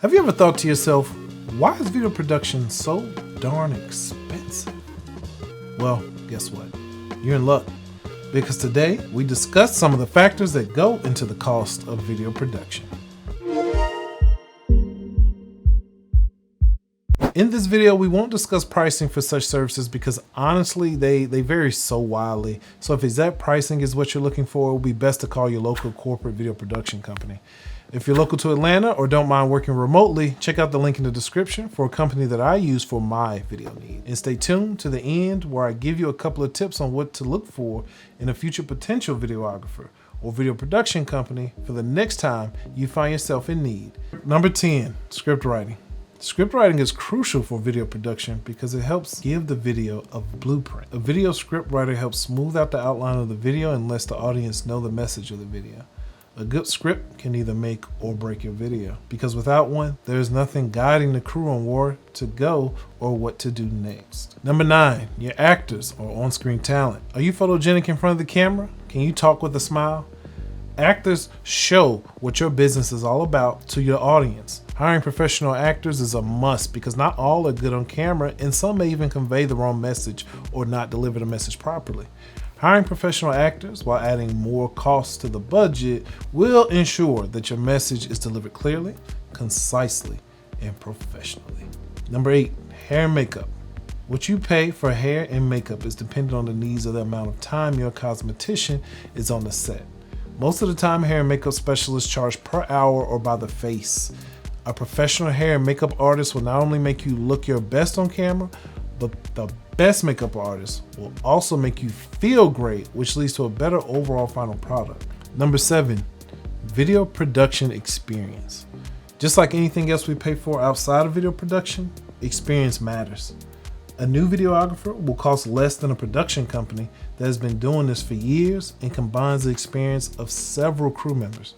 Have you ever thought to yourself, why is video production so darn expensive? Well, guess what? You're in luck, because today we discuss some of the factors that go into the cost of video production. In this video, we won't discuss pricing for such services because honestly, they vary so wildly. So if exact pricing is what you're looking for, it will be best to call your local corporate video production company. If you're local to Atlanta or don't mind working remotely, check out the link in the description for a company that I use for my video needs. And stay tuned to the end where I give you a couple of tips on what to look for in a future potential videographer or video production company for the next time you find yourself in need. Number 10, script writing. Script writing is crucial for video production because it helps give the video a blueprint. A video script writer helps smooth out the outline of the video and lets the audience know the message of the video. A good script can either make or break your video, because without one, there's nothing guiding the crew on where to go or what to do next. Number 9, your actors or on-screen talent. Are you photogenic in front of the camera? Can you talk with a smile? Actors show what your business is all about to your audience. Hiring professional actors is a must because not all are good on camera and some may even convey the wrong message or not deliver the message properly. Hiring professional actors while adding more costs to the budget will ensure that your message is delivered clearly, concisely, and professionally. Number 8, hair and makeup. What you pay for hair and makeup is dependent on the needs of the amount of time your cosmetician is on the set. Most of the time, hair and makeup specialists charge per hour or by the face. A professional hair and makeup artist will not only make you look your best on camera, but the best makeup artist will also make you feel great, which leads to a better overall final product. Number 7, video production experience. Just like anything else we pay for outside of video production, experience matters. A new videographer will cost less than a production company that has been doing this for years and combines the experience of several crew members.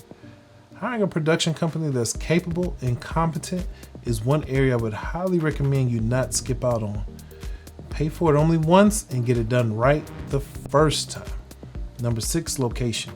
Hiring a production company that's capable and competent is one area I would highly recommend you not skip out on. Pay for it only once and get it done right the first time. Number 6, location.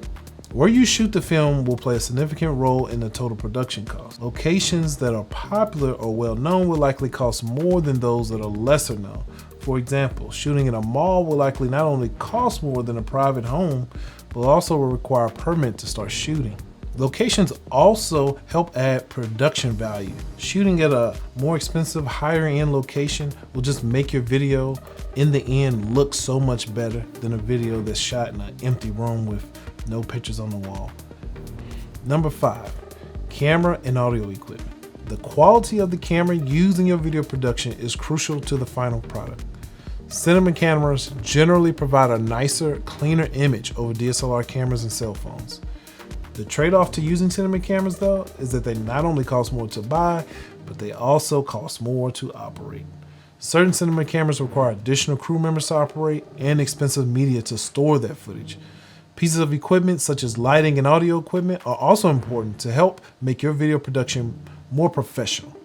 Where you shoot the film will play a significant role in the total production cost. Locations that are popular or well known will likely cost more than those that are lesser known. For example, shooting in a mall will likely not only cost more than a private home, but also will require a permit to start shooting. Locations also help add production value. Shooting at a more expensive, higher end location will just make your video in the end look so much better than a video that's shot in an empty room with no pictures on the wall. Number 5, camera and audio equipment. The quality of the camera used in your video production is crucial to the final product. Cinema cameras generally provide a nicer, cleaner image over DSLR cameras and cell phones. The trade-off to using cinema cameras, though, is that they not only cost more to buy, but they also cost more to operate. Certain cinema cameras require additional crew members to operate and expensive media to store that footage. Pieces of equipment such as lighting and audio equipment are also important to help make your video production more professional.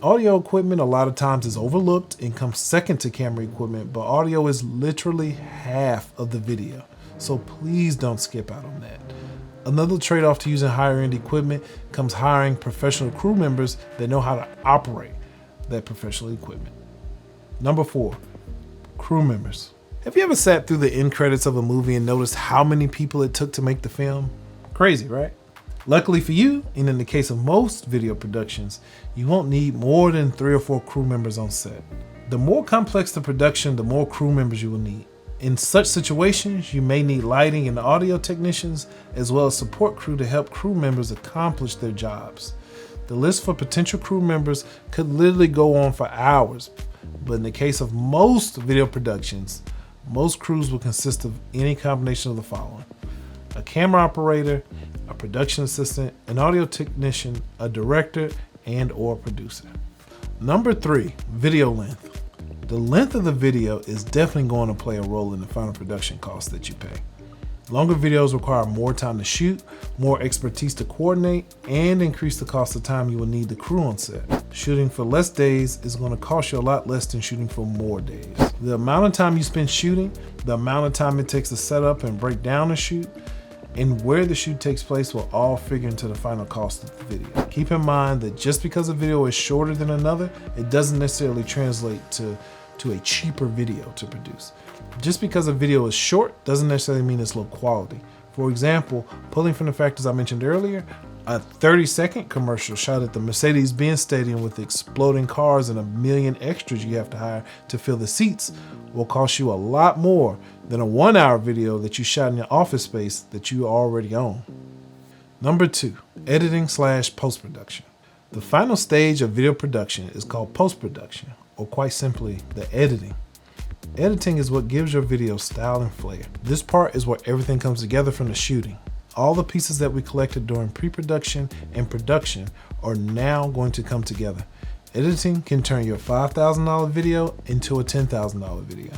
Audio equipment a lot of times is overlooked and comes second to camera equipment, but audio is literally half of the video, so please don't skip out on that. Another trade-off to using higher-end equipment comes hiring professional crew members that know how to operate that professional equipment. Number 4, crew members. Have you ever sat through the end credits of a movie and noticed how many people it took to make the film? Crazy, right? Luckily for you, and in the case of most video productions, you won't need more than 3 or 4 crew members on set. The more complex the production, the more crew members you will need. In such situations, you may need lighting and audio technicians, as well as support crew to help crew members accomplish their jobs. The list for potential crew members could literally go on for hours, but in the case of most video productions, most crews will consist of any combination of the following: a camera operator, a production assistant, an audio technician, a director, and/or producer. Number 3, video length. The length of the video is definitely going to play a role in the final production cost that you pay. Longer videos require more time to shoot, more expertise to coordinate, and increase the cost of time you will need the crew on set. Shooting for less days is going to cost you a lot less than shooting for more days. The amount of time you spend shooting, the amount of time it takes to set up and break down a shoot, and where the shoot takes place will all figure into the final cost of the video. Keep in mind that just because a video is shorter than another, it doesn't necessarily translate to a cheaper video to produce. Just because a video is short doesn't necessarily mean it's low quality. For example, pulling from the factors I mentioned earlier, a 30-second commercial shot at the Mercedes-Benz Stadium with exploding cars and a million extras you have to hire to fill the seats will cost you a lot more than a 1-hour video that you shot in your office space that you already own. Number 2, editing/post-production. The final stage of video production is called post-production, or quite simply, the editing. Editing is what gives your video style and flair. This part is where everything comes together from the shooting. All the pieces that we collected during pre-production and production are now going to come together. Editing can turn your $5,000 video into a $10,000 video.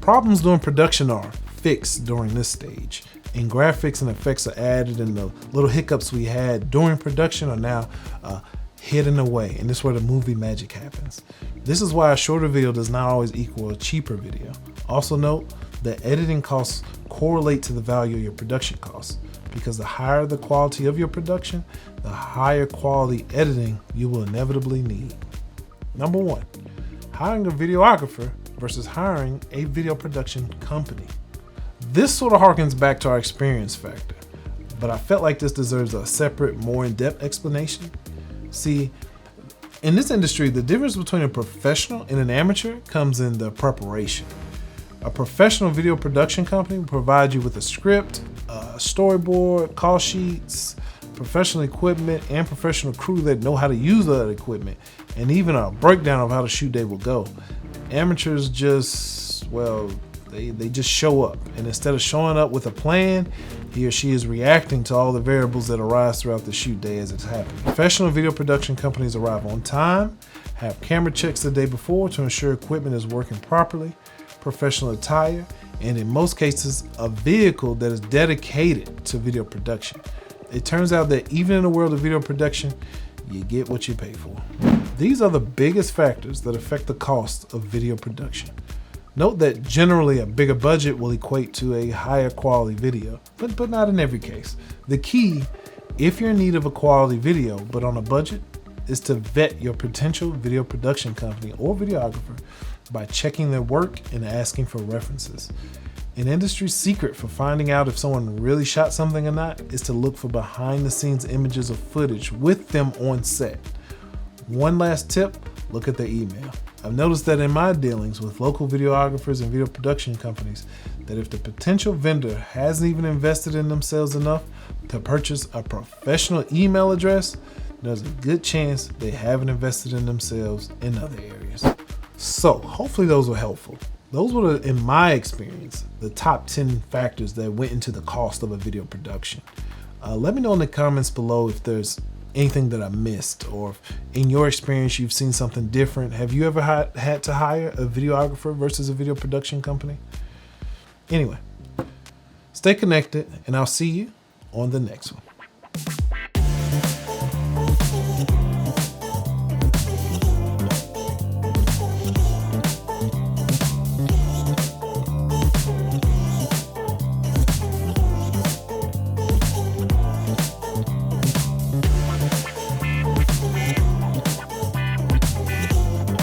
Problems during production are fixed during this stage, and graphics and effects are added, and the little hiccups we had during production are now hidden away, and this is where the movie magic happens. This is why a shorter video does not always equal a cheaper video. Also note that editing costs correlate to the value of your production costs, because the higher the quality of your production, the higher quality editing you will inevitably need. Number 1, hiring a videographer versus hiring a video production company. This sort of harkens back to our experience factor, but I felt like this deserves a separate, more in-depth explanation. See, in this industry, the difference between a professional and an amateur comes in the preparation. A professional video production company will provide you with a script, a storyboard, call sheets, professional equipment, and professional crew that know how to use that equipment, and even a breakdown of how the shoot day will go. Amateurs just, well, they just show up, and instead of showing up with a plan, he or she is reacting to all the variables that arise throughout the shoot day as it's happening. Professional video production companies arrive on time, have camera checks the day before to ensure equipment is working properly, professional attire, and in most cases, a vehicle that is dedicated to video production. It turns out that even in the world of video production, you get what you pay for. These are the biggest factors that affect the cost of video production. Note that generally a bigger budget will equate to a higher quality video, but not in every case. The key, if you're in need of a quality video but on a budget, is to vet your potential video production company or videographer by checking their work and asking for references. An industry secret for finding out if someone really shot something or not is to look for behind the scenes images of footage with them on set. One last tip, look at their email. I've noticed that in my dealings with local videographers and video production companies, that if the potential vendor hasn't even invested in themselves enough to purchase a professional email address, there's a good chance they haven't invested in themselves in other areas. So hopefully those were helpful. Those were, in my experience, the top 10 factors that went into the cost of a video production. Let me know in the comments below if there's anything that I missed, or if in your experience you've seen something different. Have you ever had to hire a videographer versus a video production company? Anyway, stay connected, and I'll see you on the next one.